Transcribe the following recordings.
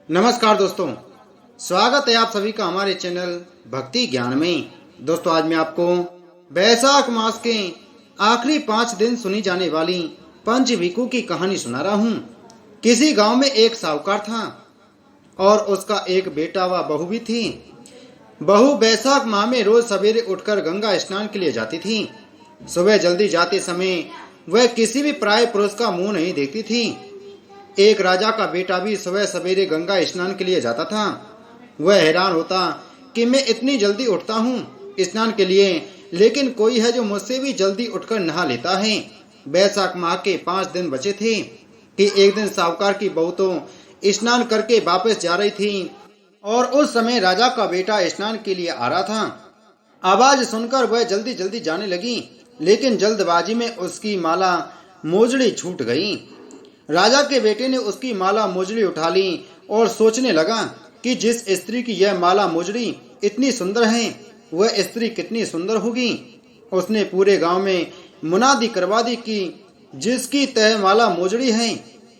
नमस्कार दोस्तों, स्वागत है आप सभी का हमारे चैनल भक्ति ज्ञान में। दोस्तों, आज मैं आपको बैसाख मास के आखिरी 5 दिन सुनी जाने वाली पंचविकु की कहानी सुना रहा हूँ। किसी गांव में एक साहूकार था और उसका एक बेटा व बहू भी थी। बहू बैसाख माह में रोज सवेरे उठकर गंगा स्नान के लिए जाती थी। सुबह जल्दी जाते समय वह किसी भी पराये पुरुष का मुंह नहीं देखती थी। एक राजा का बेटा भी सुबह सवेरे गंगा स्नान के लिए जाता था। वह हैरान होता कि मैं इतनी जल्दी उठता हूँ स्नान के लिए, लेकिन कोई है जो मुझसे भी जल्दी उठकर नहा लेता है। बैसाख माह के 5 दिन बचे थे कि एक दिन साहूकार की बहू तो स्नान करके वापस जा रही थी और उस समय राजा का बेटा स्नान के लिए आ रहा था। आवाज सुनकर वह जल्दी जल्दी जाने लगी, लेकिन जल्दबाजी में उसकी माला मोजड़ी छूट गई। राजा के बेटे ने उसकी माला मोजड़ी उठा ली और सोचने लगा कि जिस स्त्री की यह माला मोजड़ी इतनी सुंदर है, वह स्त्री कितनी सुंदर होगी। उसने पूरे गांव में मुनादी करवा दी कि जिसकी तह माला मोजड़ी है,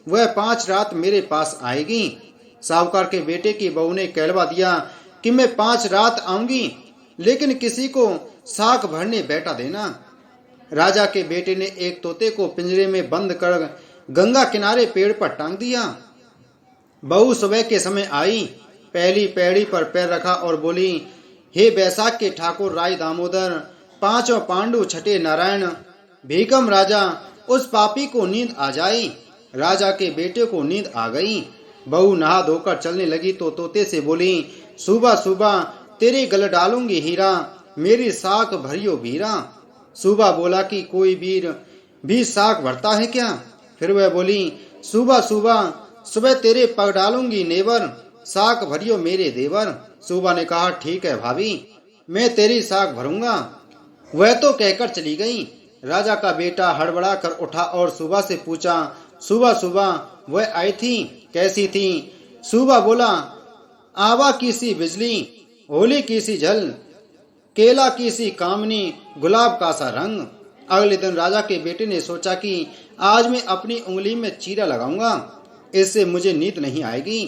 वह 5 रात मेरे पास आएगी। साहूकार के बेटे की बहू ने कहलवा दिया कि मैं 5 रात आऊंगी, लेकिन किसी को साख भरने बैठा देना। राजा के बेटे ने एक तोते को पिंजरे में बंद कर गंगा किनारे पेड़ पर टांग दिया। बहू सुबह के समय आई, पहली पैड़ी पर पैर रखा और बोली, हे बैसाख के ठाकुर राय दामोदर, 5 पांडु, छठे नारायण, भीकम राजा, उस पापी को नींद आ जाए। राजा के बेटे को नींद आ गई। बहू नहा धोकर चलने लगी तो तोते से बोली, सुबह सुबह तेरे गल डालूंगी हीरा, मेरी साख भरियो बीरा। सुबह बोला कि कोई वीर भी साख भरता है क्या? फिर वह बोली, सुबह सुबह सुबह तेरे पग डालूंगी नेवर, साख भरियो मेरे देवर। सुबह ने कहा, ठीक है भाभी, मैं तेरी साख भरूंगा। वह तो कहकर चली गई। राजा का बेटा हड़बड़ा कर उठा और सुबह से पूछा, सुबह सुबह वह आई थी, कैसी थी? सुबह बोला, आवा की सी बिजली, होली की सी झल, केला की सी कामनी, गुलाब का सा रंग। अगले दिन राजा के बेटे ने सोचा कि आज मैं अपनी उंगली में चीरा लगाऊंगा, इससे मुझे नींद नहीं आएगी।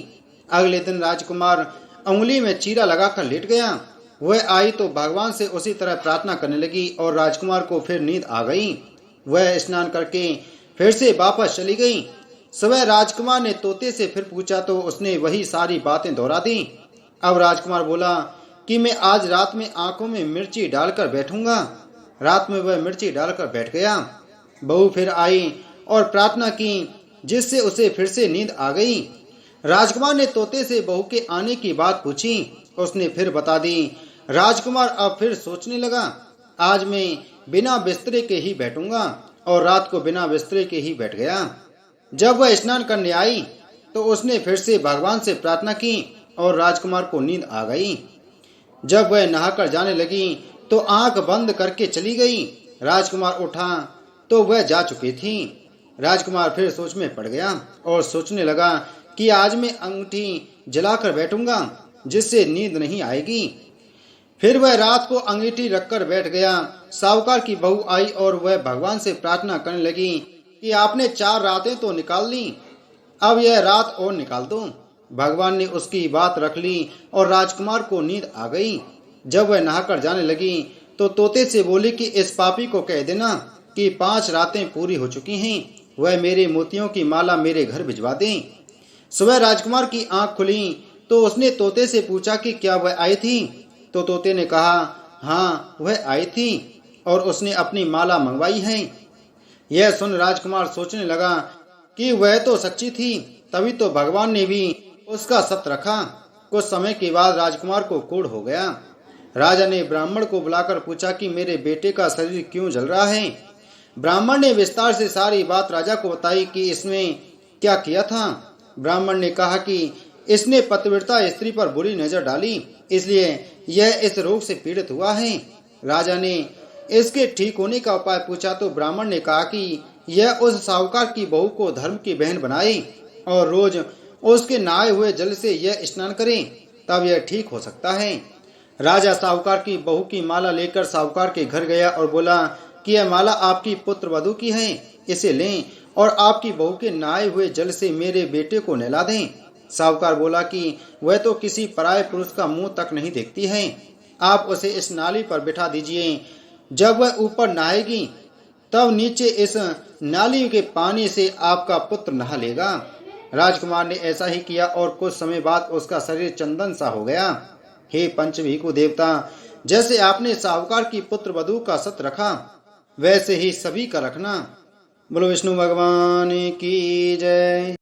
अगले दिन राजकुमार उंगली में चीरा लगाकर लेट गया। वह आई तो भगवान से उसी तरह प्रार्थना करने लगी और राजकुमार को फिर नींद आ गई। वह स्नान करके फिर से वापस चली गई। सुबह राजकुमार ने तोते से फिर पूछा तो उसने वही सारी बातें दोहरा दी। अब राजकुमार बोला कि मैं आज रात में आंखों में मिर्ची डालकर बैठूंगा। रात में वह मिर्ची डालकर बैठ गया। बहू फिर आई और प्रार्थना की, जिससे उसे फिर से नींद आ गई। राजकुमार ने तोते से बहू के आने की बात पूछी, उसने फिर बता दी। राजकुमार अब फिर सोचने लगा, आज मैं बिना बिस्तरे के ही बैठूंगा, और रात को बिना बिस्तरे के ही बैठ गया। जब वह स्नान करने आई तो उसने फिर से भगवान से प्रार्थना की और राजकुमार को नींद आ गई। जब वह नहाकर जाने लगी तो आंख बंद करके चली गई। राजकुमार उठा तो वह जा चुकी थी। राजकुमार फिर सोच में पड़ गया और सोचने लगा कि आज मैं अंगूठी जलाकर बैठूंगा, जिससे नींद नहीं आएगी। फिर वह रात को अंगूठी रखकर बैठ गया। साहूकार की बहू आई और वह भगवान से प्रार्थना करने लगी कि आपने 4 रातें तो निकाल ली, अब यह रात और निकाल दो। भगवान ने उसकी बात रख ली और राजकुमार को नींद आ गई। जब वह नहाकर जाने लगी तो तोते से बोली कि इस पापी को कह देना कि 5 रातें पूरी हो चुकी हैं, वह मेरे मोतियों की माला मेरे घर भिजवा दें। सुबह राजकुमार की आंख खुली तो उसने तोते से पूछा कि क्या वह आई थी? तो तोते ने कहा, हाँ वह आई थी और उसने अपनी माला मंगवाई है। यह सुन राजकुमार सोचने लगा कि वह तो सच्ची थी, तभी तो भगवान ने भी उसका सत्य रखा। कुछ समय के बाद राजकुमार को कोढ़ हो गया। राजा ने ब्राह्मण को बुलाकर पूछा कि मेरे बेटे का शरीर क्यों जल रहा है। ब्राह्मण ने विस्तार से सारी बात राजा को बताई कि इसमें क्या किया था। ब्राह्मण ने कहा कि इसने पतिव्रता स्त्री पर बुरी नजर डाली, इसलिए यह इस रोग से पीड़ित हुआ है। राजा ने इसके ठीक होने का उपाय पूछा तो ब्राह्मण ने कहा कि यह उस साहूकार की बहू को धर्म की बहन बनाए और रोज उसके नहाए हुए जल से यह स्नान करे, तब यह ठीक हो सकता है। राजा साहूकार की बहू की माला लेकर साहूकार के घर गया और बोला कि यह माला आपकी पुत्र वधू की है, इसे लें और आपकी बहू के नहाए हुए जल से मेरे बेटे को नहला दें। साहूकार बोला कि वह तो किसी पराये पुरुष का मुंह तक नहीं देखती है, आप उसे इस नाली पर बिठा दीजिए। जब वह ऊपर नहाएगी तब नीचे इस नाली के पानी से आपका पुत्र नहा लेगा। राजकुमार ने ऐसा ही किया और कुछ समय बाद उसका शरीर चंदन सा हो गया। हे पंचभीकु देवता, जैसे आपने साहूकार की पुत्र वधू का सत रखा वैसे ही सभी का रखना। बोलो विष्णु भगवान की जय।